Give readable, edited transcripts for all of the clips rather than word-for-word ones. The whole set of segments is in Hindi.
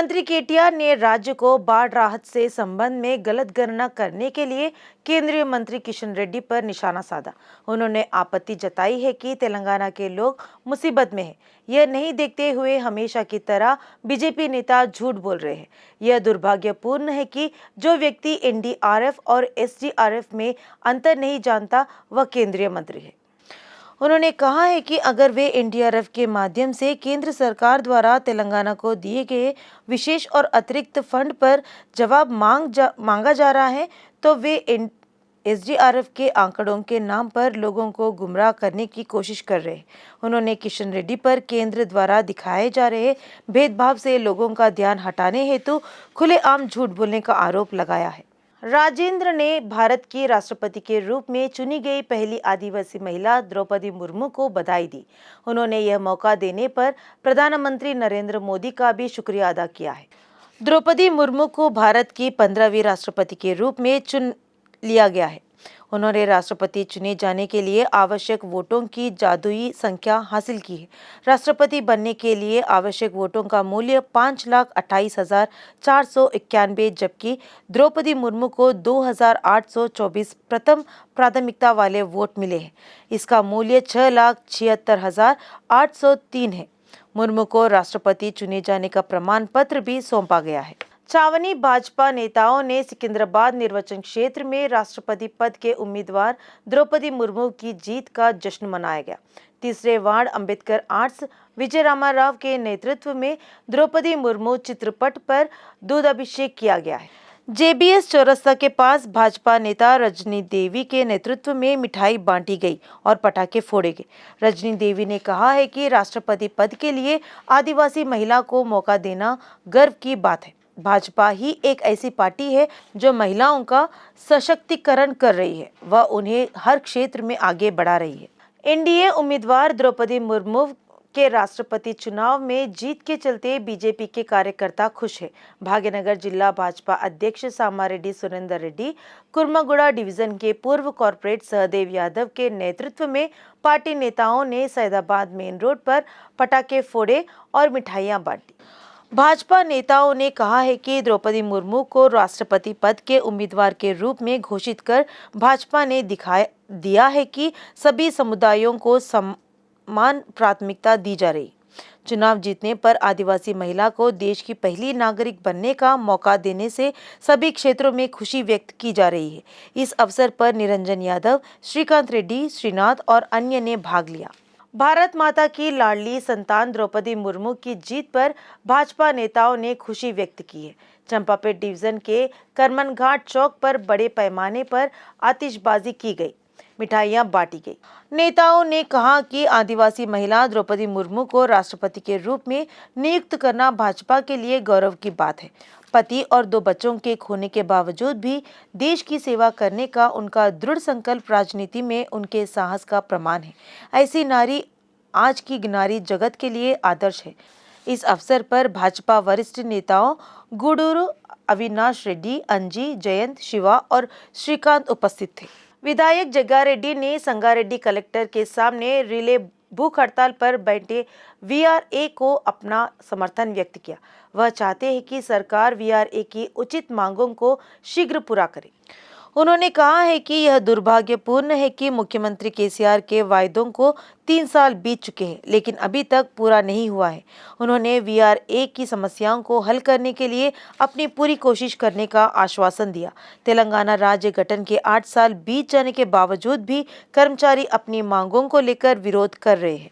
मंत्री केटीआर ने राज्य को बाढ़ राहत से संबंध में गलत गणना करने के लिए केंद्रीय मंत्री किशन रेड्डी पर निशाना साधा। उन्होंने आपत्ति जताई है कि तेलंगाना के लोग मुसीबत में हैं। यह नहीं देखते हुए हमेशा की तरह बीजेपी नेता झूठ बोल रहे हैं। यह दुर्भाग्यपूर्ण है कि जो व्यक्ति एनडीआरएफ और एसडीआरएफ में अंतर नहीं जानता वह केंद्रीय मंत्री है। उन्होंने कहा है कि अगर वे एनडीआरएफ के माध्यम से केंद्र सरकार द्वारा तेलंगाना को दिए गए विशेष और अतिरिक्त फंड पर जवाब मांगा जा रहा है तो वे एसडीआरएफ के आंकड़ों के नाम पर लोगों को गुमराह करने की कोशिश कर रहे हैं। उन्होंने किशन रेड्डी पर केंद्र द्वारा दिखाए जा रहे भेदभाव से लोगों का ध्यान हटाने हेतु खुलेआम झूठ बोलने का आरोप लगाया है। राजेंद्र ने भारत की राष्ट्रपति के रूप में चुनी गई पहली आदिवासी महिला द्रौपदी मुर्मू को बधाई दी। उन्होंने यह मौका देने पर प्रधानमंत्री नरेंद्र मोदी का भी शुक्रिया अदा किया है। द्रौपदी मुर्मू को भारत की 15वीं राष्ट्रपति के रूप में चुन लिया गया है। उन्होंने राष्ट्रपति चुने जाने के लिए आवश्यक वोटों की जादुई संख्या हासिल की है। राष्ट्रपति बनने के लिए आवश्यक वोटों का मूल्य 5,28,491, जबकि द्रौपदी मुर्मू को 2,824 प्रथम प्राथमिकता वाले वोट मिले हैं। इसका मूल्य 6,76,803 है। मुर्मू को राष्ट्रपति चुने जाने का प्रमाण पत्र भी सौंपा गया है। छावनी भाजपा नेताओं ने सिकंदराबाद निर्वाचन क्षेत्र में राष्ट्रपति पद के उम्मीदवार द्रौपदी मुर्मू की जीत का जश्न मनाया गया। तीसरे वार्ड अंबेडकर आर्ट्स विजय रामा राव के नेतृत्व में द्रौपदी मुर्मू चित्रपट पर दूध अभिषेक किया गया है। जेबीएस चौरस्ता के पास भाजपा नेता रजनी देवी के नेतृत्व में मिठाई बांटी गई और पटाखे फोड़े गए। रजनी देवी ने कहा है कि राष्ट्रपति पद के लिए आदिवासी महिला को मौका देना गर्व की बात है। भाजपा ही एक ऐसी पार्टी है जो महिलाओं का सशक्तिकरण कर रही है, वह उन्हें हर क्षेत्र में आगे बढ़ा रही है। एनडीए उम्मीदवार द्रौपदी मुर्मू के राष्ट्रपति चुनाव में जीत के चलते बीजेपी के कार्यकर्ता खुश हैं। भाग्यनगर जिला भाजपा अध्यक्ष सामारेड्डी सुरेंदर रेड्डी, कुर्मागुड़ा डिवीजन के पूर्व कॉर्पोरेट सहदेव यादव के नेतृत्व में पार्टी नेताओं ने सैदाबाद मेन रोड पर पटाखे फोड़े और मिठाइयां बांटी। भाजपा नेताओं ने कहा है कि द्रौपदी मुर्मू को राष्ट्रपति पद के उम्मीदवार के रूप में घोषित कर भाजपा ने दिया है कि सभी समुदायों को समान प्राथमिकता दी जा रही। चुनाव जीतने पर आदिवासी महिला को देश की पहली नागरिक बनने का मौका देने से सभी क्षेत्रों में खुशी व्यक्त की जा रही है। इस अवसर पर निरंजन यादव, श्रीकांत रेड्डी, श्रीनाथ और अन्य ने भाग लिया। भारत माता की लाडली संतान द्रौपदी मुर्मू की जीत पर भाजपा नेताओं ने खुशी व्यक्त की है। चंपापेट डिवीजन के करमनघाट चौक पर बड़े पैमाने पर आतिशबाजी की गई, मिठाइयां बांटी गई। नेताओं ने कहा कि आदिवासी महिला द्रौपदी मुर्मू को राष्ट्रपति के रूप में नियुक्त करना भाजपा के लिए गौरव की बात है। पति और 2 बच्चों के खोने के बावजूद भी देश की सेवा करने का उनका दृढ़ संकल्प राजनीति में उनके साहस का प्रमाण है। ऐसी नारी आज की नारी जगत के लिए आदर्श है। इस अवसर पर भाजपा वरिष्ठ नेताओं गूडूरू अविनाश रेड्डी, अंजी, जयंत, शिवा और श्रीकांत उपस्थित थे। विधायक जग्गारेड्डी ने संगारेड्डी कलेक्टर के सामने रिले भूख हड़ताल पर बैठे वीआरए को अपना समर्थन व्यक्त किया। वह चाहते हैं कि सरकार वीआरए की उचित मांगों को शीघ्र पूरा करे। उन्होंने कहा है कि यह दुर्भाग्यपूर्ण है कि मुख्यमंत्री केसीआर के वायदों को 3 साल बीत चुके हैं, लेकिन अभी तक पूरा नहीं हुआ है। उन्होंने वीआरए की समस्याओं को हल करने के लिए अपनी पूरी कोशिश करने का आश्वासन दिया। तेलंगाना राज्य गठन के 8 साल बीत जाने के बावजूद भी कर्मचारी अपनी मांगों को लेकर विरोध कर रहे हैं।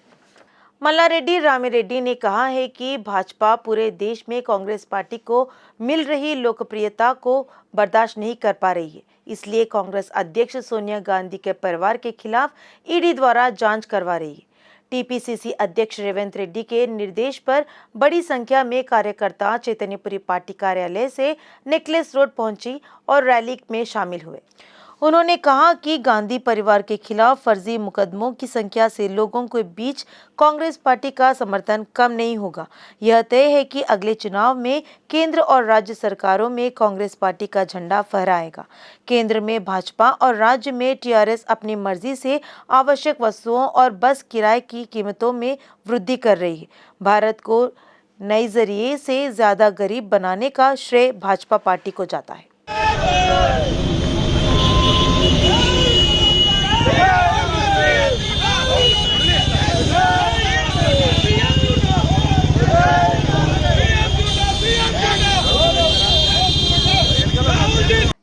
मल्लारेड्डी रामिरेड्डी ने कहा है कि भाजपा पूरे देश में कांग्रेस पार्टी को मिल रही लोकप्रियता को बर्दाश्त नहीं कर पा रही है, इसलिए कांग्रेस अध्यक्ष सोनिया गांधी के परिवार के खिलाफ ईडी द्वारा जांच करवा रही है। टीपीसीसी अध्यक्ष रेवंत रेड्डी के निर्देश पर बड़ी संख्या में कार्यकर्ता चैतन्यपुरी पार्टी कार्यालय से नेकलेस रोड पहुंची और रैली में शामिल हुए। उन्होंने कहा कि गांधी परिवार के खिलाफ फर्जी मुकदमों की संख्या से लोगों के बीच कांग्रेस पार्टी का समर्थन कम नहीं होगा। यह तय है कि अगले चुनाव में केंद्र और राज्य सरकारों में कांग्रेस पार्टी का झंडा फहराएगा। केंद्र में भाजपा और राज्य में टीआरएस अपनी मर्जी से आवश्यक वस्तुओं और बस किराए की कीमतों में वृद्धि कर रही है। भारत को नए जरिए से ज्यादा गरीब बनाने का श्रेय भाजपा पार्टी को जाता है।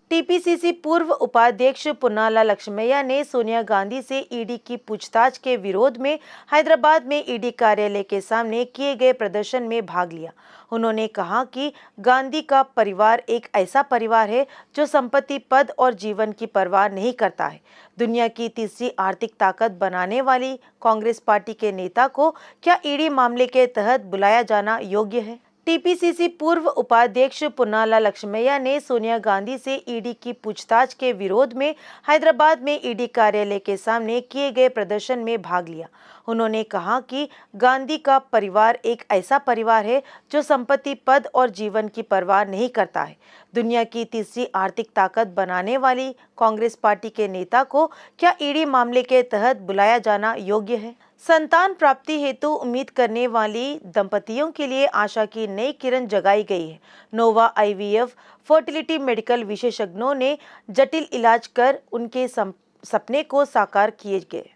टीपीसीसी पूर्व उपाध्यक्ष पुन्नाला लक्ष्मैया ने सोनिया गांधी से ईडी की पूछताछ के विरोध में हैदराबाद में ईडी कार्यालय के सामने किए गए प्रदर्शन में भाग लिया। उन्होंने कहा कि गांधी का परिवार एक ऐसा परिवार है जो संपत्ति, पद और जीवन की परवाह नहीं करता है। दुनिया की तीसरी आर्थिक ताकत बनाने वाली कांग्रेस पार्टी के नेता को क्या ईडी मामले के तहत बुलाया जाना योग्य है? टीपीसीसी पूर्व उपाध्यक्ष पुन्नाला लक्ष्मैया ने सोनिया गांधी से ईडी की पूछताछ के विरोध में हैदराबाद में ईडी कार्यालय के सामने किए गए प्रदर्शन में भाग लिया। उन्होंने कहा कि गांधी का परिवार एक ऐसा परिवार है जो संपत्ति, पद और जीवन की परवाह नहीं करता है। दुनिया की तीसरी आर्थिक ताकत बनाने वाली कांग्रेस पार्टी के नेता को क्या ईडी मामले के तहत बुलाया जाना योग्य है? संतान प्राप्ति हेतु उम्मीद करने वाली दंपतियों के लिए आशा की नई किरण जगाई गई है। नोवा आईवीएफ फर्टिलिटी मेडिकल विशेषज्ञों ने जटिल इलाज कर उनके सपने को साकार किए गए।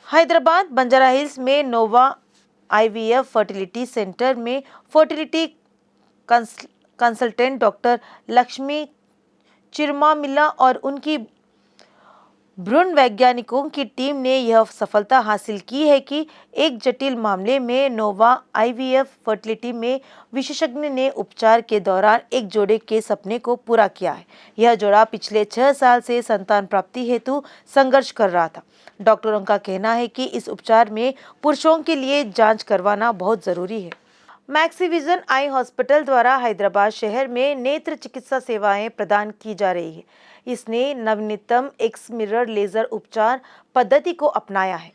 हैदराबाद बंजारा हिल्स में नोवा आईवीएफ फर्टिलिटी सेंटर में फर्टिलिटी कंसल्टेंट डॉक्टर लक्ष्मी चिरमामिला और उनकी भ्रूण वैज्ञानिकों की टीम ने यह सफलता हासिल की है कि एक जटिल मामले में नोवा आईवीएफ फर्टिलिटी में विशेषज्ञ ने उपचार के दौरान एक जोड़े के सपने को पूरा किया है। यह जोड़ा पिछले 6 साल से संतान प्राप्ति हेतु संघर्ष कर रहा था। डॉक्टरों का कहना है कि इस उपचार में पुरुषों के लिए जांच करवाना बहुत जरूरी है। मैक्सिविजन आई हॉस्पिटल द्वारा हैदराबाद शहर में नेत्र चिकित्सा सेवाएं प्रदान की जा रही है। इसने नवीनतम एक्स मिरर लेजर उपचार पद्धति को अपनाया है।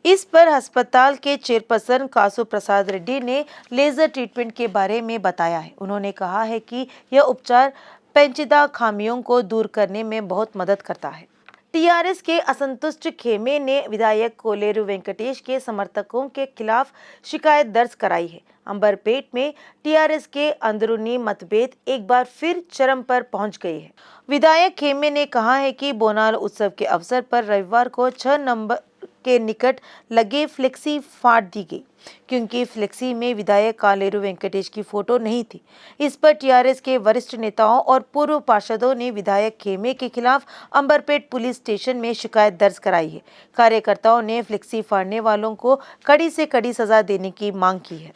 इस पर अस्पताल के चेयरपर्सन कासु प्रसाद रेड्डी ने लेजर ट्रीटमेंट के बारे में बताया है। उन्होंने कहा है कि यह उपचार पेचीदा खामियों को दूर करने में बहुत मदद करता है। टीआरएस के असंतुष्ट खेमे ने विधायक कोलेरू वेंकटेश के समर्थकों के खिलाफ शिकायत दर्ज कराई है। अंबरपेट में टीआरएस के अंदरूनी मतभेद एक बार फिर चरम पर पहुंच गए हैं। विधायक खेमे ने कहा है कि बोनाल उत्सव के अवसर पर रविवार को 6 नंबर के निकट लगे फ्लेक्सी फाड़ दी गई, क्योंकि फ्लेक्सी में विधायक कोलेरू वेंकटेश की फोटो नहीं थी। इस पर टीआरएस के वरिष्ठ नेताओं और पूर्व पार्षदों ने विधायक खेमे के खिलाफ अंबरपेट पुलिस स्टेशन में शिकायत दर्ज कराई है। कार्यकर्ताओं ने फ्लेक्सी फाड़ने वालों को कड़ी से कड़ी सजा देने की मांग की है।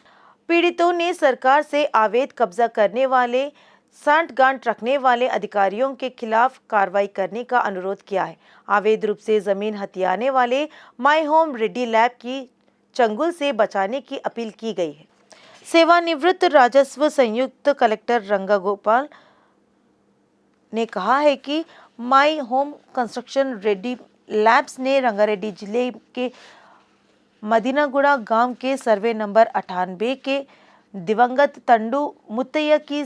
पीड़ितों ने सरकार से अवैध कब्जा करने वाले, सांठगांठ रखने वाले अधिकारियों के खिलाफ कार्रवाई करने का अनुरोध किया है। अवैध रूप से जमीन हथियाने वाले माई होम रेड्डी लैब की चंगुल से बचाने की अपील की गई है। सेवानिवृत्त राजस्व संयुक्त कलेक्टर रंगागोपाल ने कहा है कि my home construction Reddy labs ने रंगारेड्डी जिले के मदीनागुड़ा गांव के सर्वे नंबर 98 के दिवंगत तंडू मुत्तैया की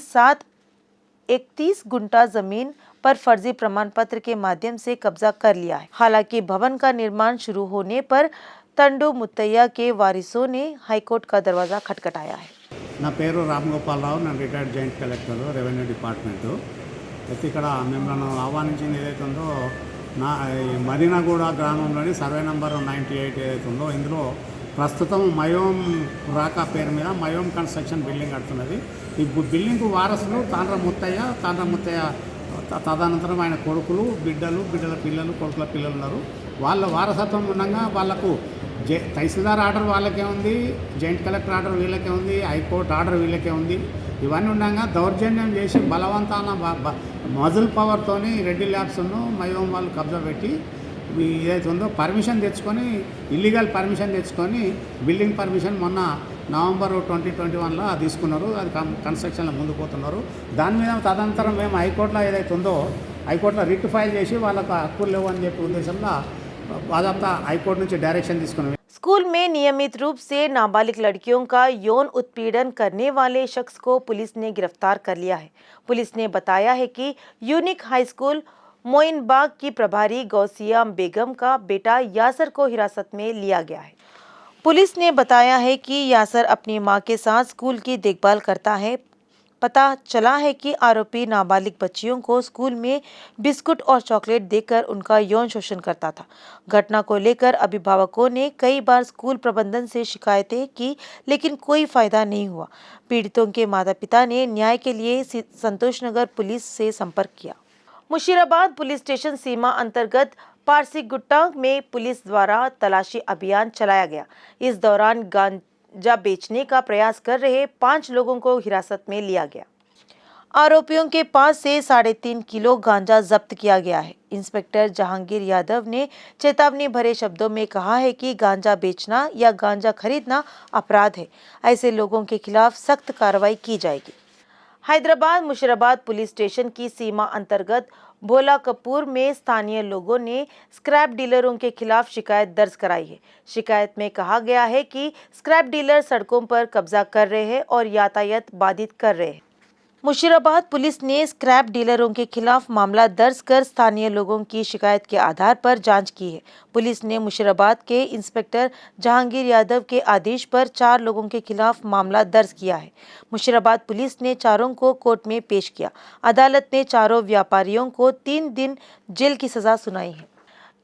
31 गुंटा जमीन पर फर्जी प्रमाण पत्र के माध्यम से कब्जा कर लिया है। हालांकि भवन का निर्माण शुरू होने पर तंडू मुत्तैया के वारिसों ने हाईकोर्ट का दरवाजा खटखटाया है। నా పేరు రామ్ గోపాల్ రావు, నేను retired joint collector revenue department. అయితే ఇక్కడ మిమ్మల్ని ఆహ్వానించింది ఏదైతే ఉందో మదీనాగూడ గ్రామంలోని సర్వే నెంబర్ 98 ఏదైతే ఉందో ఇందులో ప్రస్తుతం మయోమ్ రాకా పేరు మీద మయోమ్ కన్స్ట్రక్షన్ బిల్డింగ్ కడుతున్నది. ఈ బిల్డింగ్కు వారసులు తాండ్ర ముత్తయ్య తదనంతరం ఆయన కొడుకులు, బిడ్డల పిల్లలు, కొడుకుల పిల్లలు ఉన్నారు. వాళ్ళ వారసత్వం ఉండగా వాళ్ళకు తహసీల్దార్ ఆర్డర్ వాళ్ళకే ఉంది, జాయింట్ కలెక్టర్ ఆర్డర్ వీళ్ళకే ఉంది, హైకోర్టు ఆర్డర్ వీళ్ళకే ఉంది. ఇవన్నీ ఉండగా దౌర్జన్యం చేసి బలవంతాన మజిల్ పవర్తోని రెడ్డి ల్యాబ్స్ను మయోమ్ వాళ్ళు కబ్జా పెట్టి ఏదైతే ఉందో పర్మిషన్ తెచ్చుకొని, ఇల్లీగల్ పర్మిషన్ తెచ్చుకొని బిల్డింగ్ పర్మిషన్ మొన్న నవంబర్ 2021లో తీసుకున్నారు. అది కన్స్ట్రక్షన్లో ముందుకు పోతున్నారు. దాని మీద తదనంతరం మేము హైకోర్టులో ఏదైతే ఉందో హైకోర్టులో రిట్ ఫైల్ చేసి వాళ్ళకు హక్కులు లేవు అని చెప్పి ఉద్దేశంలో బాధాప్త హైకోర్టు నుంచి డైరెక్షన్ తీసుకున్నాం. स्कूल में नियमित रूप से नाबालिग लड़कियों का यौन उत्पीड़न करने वाले शख्स को पुलिस ने गिरफ्तार कर लिया है। पुलिस ने बताया है कि यूनिक हाई स्कूल मोइनबाग की प्रभारी गौसिया बेगम का बेटा यासर को हिरासत में लिया गया है। पुलिस ने बताया है कि यासर अपनी मां के साथ स्कूल की देखभाल करता है। पता चला है कि आरोपी नाबालिग बच्चियों को स्कूल में बिस्कुट और चॉकलेट देकर उनका यौन शोषण करता था। घटना को लेकर अभिभावकों ने कई बार स्कूल प्रबंधन से शिकायतें की, लेकिन कोई फायदा नहीं हुआ। पीड़ितों के माता-पिता ने न्याय के लिए संतोषनगर पुलिस से संपर्क किया। मुशीराबाद पुलिस स्टेशन सीमा अंतर्गत पारसीगुट्टा में पुलिस द्वारा तलाशी अभियान चलाया गया। इस दौरान गांजा बेचने का प्रयास कर रहे 5 लोगों को हिरासत में लिया गया। आरोपियों के पास से 3.5 किलो गांजा जब्त किया गया है। इंस्पेक्टर जहांगीर यादव ने चेतावनी भरे शब्दों में कहा है कि गांजा बेचना या गांजा खरीदना अपराध है। ऐसे लोगों के खिलाफ सख्त कार्रवाई की जाएगी। हैदराबाद मुशीराबाद पुलिस स्टेशन की सीमा अंतर्गत भोला कपूर में स्थानीय लोगों ने स्क्रैप डीलरों के खिलाफ शिकायत दर्ज कराई है। शिकायत में कहा गया है कि स्क्रैप डीलर सड़कों पर कब्जा कर रहे हैं और यातायात बाधित कर रहे हैं। मुशीराबाद पुलिस ने स्क्रैप डीलरों के खिलाफ मामला दर्ज कर स्थानीय लोगों की शिकायत के आधार पर जांच की है। पुलिस ने मुशीराबाद के इंस्पेक्टर जहांगीर यादव के आदेश पर 4 लोगों के खिलाफ मामला दर्ज किया है। मुशीराबाद पुलिस ने चारों को कोर्ट में पेश किया। अदालत ने चारों व्यापारियों को 3 दिन जेल की सजा सुनाई है।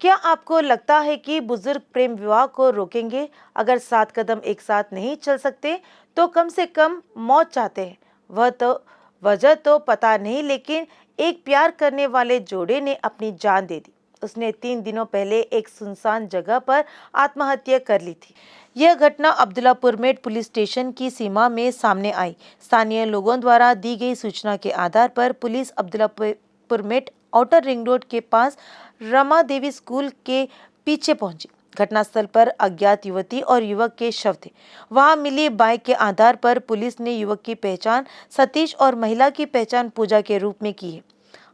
क्या आपको लगता है कि बुजुर्ग प्रेम विवाह को रोकेंगे? अगर 7 कदम एक साथ नहीं चल सकते तो कम से कम मौत चाहते हैं। वजह तो पता नहीं, लेकिन एक प्यार करने वाले जोड़े ने अपनी जान दे दी। उसने 3 दिनों पहले एक सुनसान जगह पर आत्महत्या कर ली थी। यह घटना अब्दुल्लापुर मेट पुलिस स्टेशन की सीमा में सामने आई। स्थानीय लोगों द्वारा दी गई सूचना के आधार पर police Abdullapurmet outer ring road के पास रमा देवी स्कूल के पीछे पहुंची। घटनास्थल पर अज्ञात युवती और युवक के शव थे। वहां मिली बाइक के आधार पर पुलिस ने युवक की पहचान सतीश और महिला की पहचान पूजा के रूप में की है।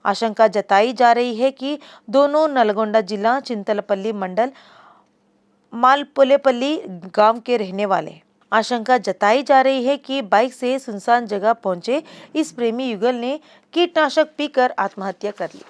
आशंका जताई जा रही है कि दोनों नलगोंडा जिला चिंतलपल्ली मंडल मालपुलेपल्ली गांव के रहने वाले हैं। आशंका जताई जा रही है कि बाइक से सुनसान जगह पहुंचे इस प्रेमी युगल ने कीटनाशक पीकर आत्महत्या कर ली।